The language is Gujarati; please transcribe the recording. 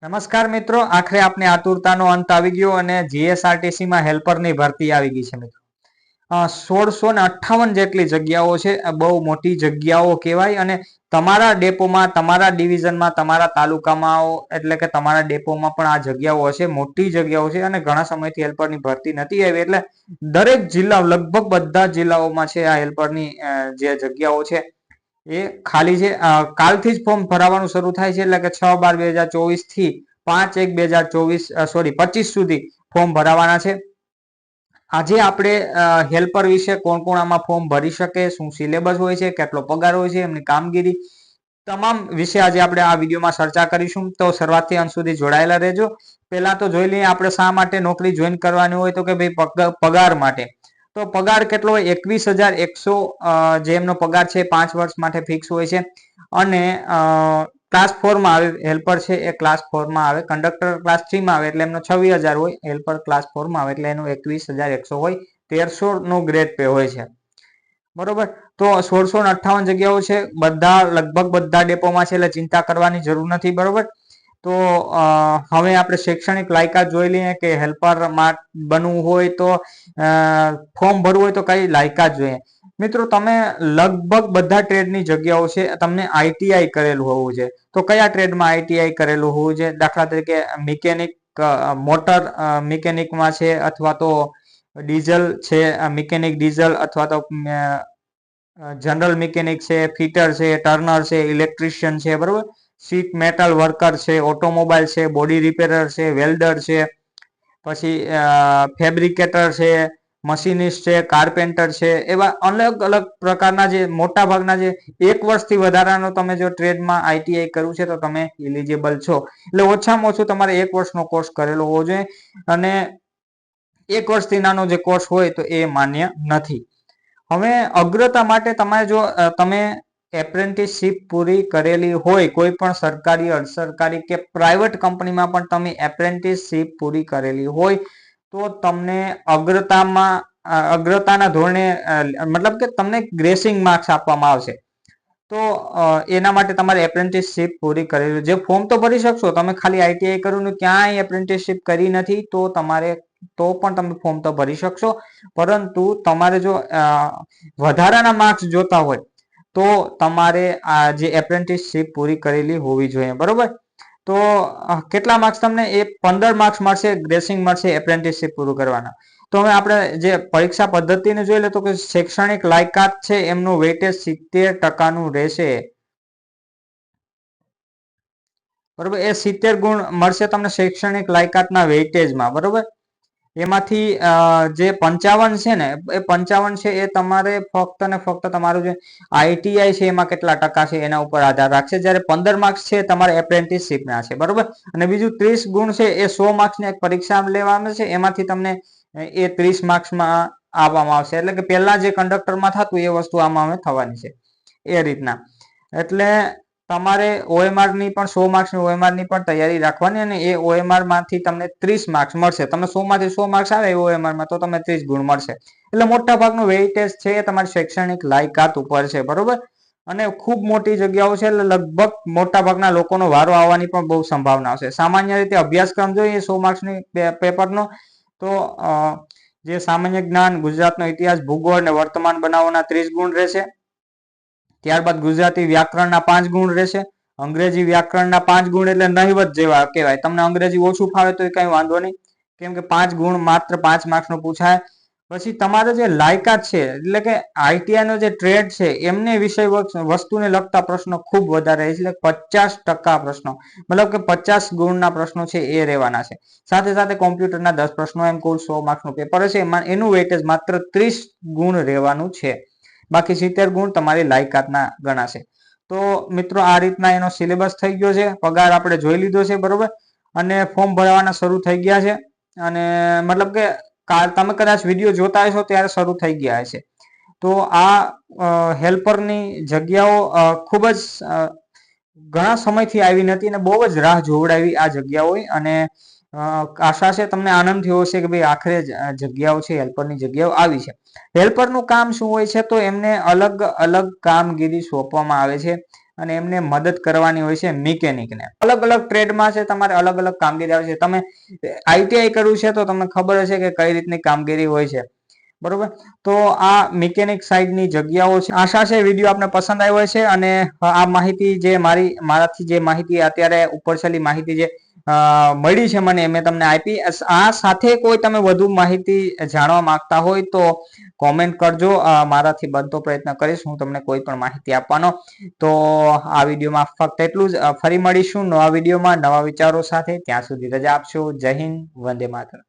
નમસ્કાર મિત્રો, આખરે આપણે આતુરતાનો અંત આવી ગયો અને જીએસઆરટીસી માં હેલ્પરની ભરતી આવી ગઈ છે મિત્રો. 1658 જેટલી જગ્યાઓ છે. બહુ મોટી જગ્યાઓ કહેવાય અને તમારા ડેપોમાં, તમારા ડિવિઝનમાં, તમારા તાલુકામાં એટલે કે તમારા ડેપોમાં પણ આ જગ્યાઓ હશે. મોટી જગ્યાઓ છે અને ઘણા સમયથી હેલ્પરની ભરતી નથી આવી એટલે દરેક જિલ્લા, લગભગ બધા જિલ્લાઓમાં છે આ હેલ્પરની જે જગ્યાઓ છે એ ખાલી છે. કાલથી જ ફોર્મ ભરાવાનું શરૂ થાય છે એટલે કે 6/12/2024 થી 5/1/2024 સુધી ફોર્મ ભરાવાના છે. આજે આપણે હેલ્પર વિશે કોણ કોણ આમાં ફોર્મ ભરી શકે, શું સિલેબસ હોય છે, કેટલો પગાર હોય છે, એમની કામગીરી, તમામ વિશે આજે આપણે આ વિડીયોમાં ચર્ચા કરીશું. તો શરૂઆતથી અંત સુધી જોડાયેલા રહેજો. પહેલા તો જોઈ લઈએ આપણે શા માટે નોકરી જોઈન કરવાની હોય, તો કે ભાઈ પગાર માટે. તો પગાર કેટલો હોય? 21,100 જે એમનો પગાર છે 5 વર્ષ માટે ફિક્સ હોય છે. અને ક્લાસ 4 માં આવે હેલ્પર છે એ ક્લાસ 4 માં આવે. કંડક્ટર ક્લાસ 3 માં આવે એટલે એમનો 26,000 હોય. હેલ્પર ક્લાસ 4 માં આવે એટલે એનું 21,100 હોય. 1300 નો ગ્રેડ પે હોય છે. બરોબર. તો 1658 જગ્યાઓ છે. બધા લગભગ બધા ડેપોમાં છે એટલે ચિંતા કરવાની જરૂર નથી. બરોબર. તો હવે આપણે શૈક્ષણિક લાયકાત જોઈ લઈએ કે હેલ્પર બનવું હોય તો ફોર્મ ભરવું હોય તો કઈ લાયકાત જોઈએ. મિત્રો, તમે લગભગ બધા ટ્રેડની જગ્યાઓ છે. તમને આઈટીઆઈ કરેલું હોવું છે. તો કયા ટ્રેડમાં આઈટીઆઈ કરેલું હોવું છે? દાખલા તરીકે મિકેનિક, મોટર મિકેનિકમાં છે, અથવા તો ડીઝલ છે, મિકેનિક ડીઝલ, અથવા તો જનરલ મિકેનિક છે, ફિટર છે, ટર્નર છે, ઇલેક્ટ્રિશિયન છે. બરોબર. શીટ મેટલ વર્કર છે, ઓટોમોબાઈલ છે, બોડી રિપેરર છે, વેલ્ડર છે, પછી ફેબ્રિકેટર છે, મશીનિસ્ટ છે, કાર્પેન્ટર છે. એવા અલગ અલગ પ્રકારના જે મોટા ભાગના જે 1 વર્ષથી વધારાનો તમે જો ટ્રેડમાં આઈટીઆઈ કર્યું છે તો તમે એલિજિબલ છો. એટલે ઓછામાં ઓછું તમારે 1 વર્ષનો કોર્સ કરેલો હોવો જોઈએ અને 1 વર્ષથી નાનો જે કોર્સ હોય તો એ માન્ય નથી. હવે અગ્રતા માટે તમે એપ્રેન્ટિસશીપ પૂરી કરેલી હોય, કોઈ પણ સરકારી, અર્ધસરકારી કે પ્રાઇવેટ કંપનીમાં પણ તમે એપ્રેન્ટિસશીપ પૂરી કરેલી હોય તો તમને અગ્રતાના ધોરણે મતલબ કે તમને ગ્રેસિંગ માર્ક્સ આપવામાં આવશે. તો એના માટે તમારે એપ્રેન્ટિસશીપ પૂરી કરેલી. જે ફોર્મ તો ભરી શકશો તમે, ખાલી આઈટીઆઈ કર્યું, ક્યાંય એપ્રેન્ટિસશીપ કરી નથી તો પણ તમે ફોર્મ તો ભરી શકશો. પરંતુ તમારે જો વધારાના માર્ક્સ જોતા હોય તો તમારે આ જે એપ્રેન્ટિસશીપ પૂરી કરેલી હોવી જોઈએ. બરોબર. તો કેટલા માર્ક્સ તમને? એ 15 માર્ક્સ મળશે, ગ્રેસિંગ મળશે એપ્રેન્ટિસશીપ પૂરું કરવાના. તો હવે આપણે જે પરીક્ષા પદ્ધતિને જોઈ લે તો કે શૈક્ષણિક લાયકાત છે એમનું વેઇટેજ 70% રહેશે. બરોબર. એ 70 ગુણ મળશે તમને શૈક્ષણિક લાયકાતના વેઇટેજમાં. બરોબર. એમાંથી જે 55 છે ને, એ 55 છે એ તમારે ફક્ત ને ફક્ત તમારું જે આઈટીઆઈ છે એમાં કેટલા ટકા છે એના ઉપર આધાર રાખશે. જ્યારે 15 માર્ક્સ છે તમારે એપ્રેન્ટિસશીપના છે. બરોબર. અને બીજું 30 ગુણ છે એ 100 માર્ક્સની એક પરીક્ષા લેવામાં છે. એમાંથી તમને એ 30 માર્ક્સમાં આવવામાં આવશે. એટલે કે પહેલા જે કંડક્ટરમાં થતું એ વસ્તુ આમાં થવાની છે એ રીતના. એટલે તમારે ઓએમઆર ની પણ 100 માર્ક્સની ઓએમઆર ની પણ તૈયારી રાખવાની અને એ ઓએમઆર માંથી તમને 30 માર્ક્સ મળશે. તમને 100 માંથી 100 માર્ક્સ આવે ઓએમઆર માં તો તમને 30 ગુણ મળશે. એટલે મોટા ભાગનું વેઇટેજ છે એ તમારી શૈક્ષણિક લાયકાત ઉપર છે. બરોબર. અને ખૂબ મોટી જગ્યાઓ છે એટલે લગભગ મોટા ભાગના લોકોનો વારો આવવાની પણ બહુ સંભાવના છે. સામાન્ય રીતે અભ્યાસક્રમ જોઈએ 100 માર્ક્સની પેપરનો તો જે સામાન્ય જ્ઞાન, ગુજરાતનો ઇતિહાસ, ભૂગોળ અને વર્તમાન બનાવોના 30 ગુણ રહેશે. ત્યારબાદ ગુજરાતી વ્યાકરણના 5 ગુણ રહેશે. અંગ્રેજી વ્યાકરણના 5 ગુણ એટલે નહિવત જેવા કહેવાય. તમને અંગ્રેજી ઓછું ફાવે તો કઈ વાંધો નહીં, કેમ કે 5 ગુણ માત્ર 5 માર્ક્સનો પૂછાય. પછી તમારે જે લાયકાત છે એટલે કે આઈટીઆઈ નો જે ટ્રેડ છે એમને વિષય વસ્તુને લગતા પ્રશ્નો ખૂબ વધારે એટલે 50% પ્રશ્નો, મતલબ કે 50 ગુણના પ્રશ્નો છે એ રહેવાના છે. સાથે સાથે કોમ્પ્યુટરના 10 પ્રશ્નો, એમ કુલ 100 માર્ક્સનું પેપર હશે. એનું વેઇટેજ માત્ર 30 ગુણ રહેવાનું છે. બાકી 70 ગુણ તમારી લાયકાતના ગણાશે. તો મિત્રો, આ રીતના એનો સિલેબસ થઈ ગયો છે. પગાર આપણે જોઈ લીધો છે. બરોબર. અને ફોર્મ ભરવાના શરૂ થઈ ગયા છે. અને મતલબ કે તમે કદાચ વિડીયો જોતા હશો ત્યારે શરૂ થઈ ગયા હશે. તો આ હેલ્પરની જગ્યાઓ ખૂબ જ ઘણા સમયથી આવી નથી અને બહુ જ રાહ જોવડાવી આ જગ્યાઓ. અને આશા છે તમને આનંદ થયો હશે કે ભાઈ આખરે જગ્યાઓ છે, હેલ્પરની જગ્યાઓ આવી છે. હેલ્પરનું કામ શું હોય છે? તો એમને અલગ અલગ કામગીરી સોંપવામાં આવે છે. અને એમને મદદ કરવાની હોય છે મિકેનિકને. અલગ અલગ ટ્રેડમાં છે, તમારે અલગ અલગ કામગીરી આવે છે. તમે આઈટીઆઈ કરવું છે તો તમને ખબર હશે કે કઈ રીતની કામગીરી હોય છે, બરોબર. તો આ મિકેનિક સાઈડની જગ્યાઓ છે. આશા છે વિડીયો આપને પસંદ આવ્યો છે, અને આ માહિતી જે મારાથી જે માહિતી અત્યારે ઉપરછલ્લી માહિતી જે મળી છે મને, મેં તમને આપી. આ સાથે કોઈ તમે વધુ માહિતી જાણવા માંગતા હોય તો કોમેન્ટ કરજો, મારાથી બનતો પ્રયત્ન કરીશ હું તમને કોઈ પણ માહિતી આપવાનો. તો આ વિડીયોમાં ફક્ત એટલું જ. ફરી મળીશું નવા વિડીયોમાં નવા વિચારો સાથે. ત્યાં સુધી રજા આપશો. જય હિન્દ, વંદે માતરમ.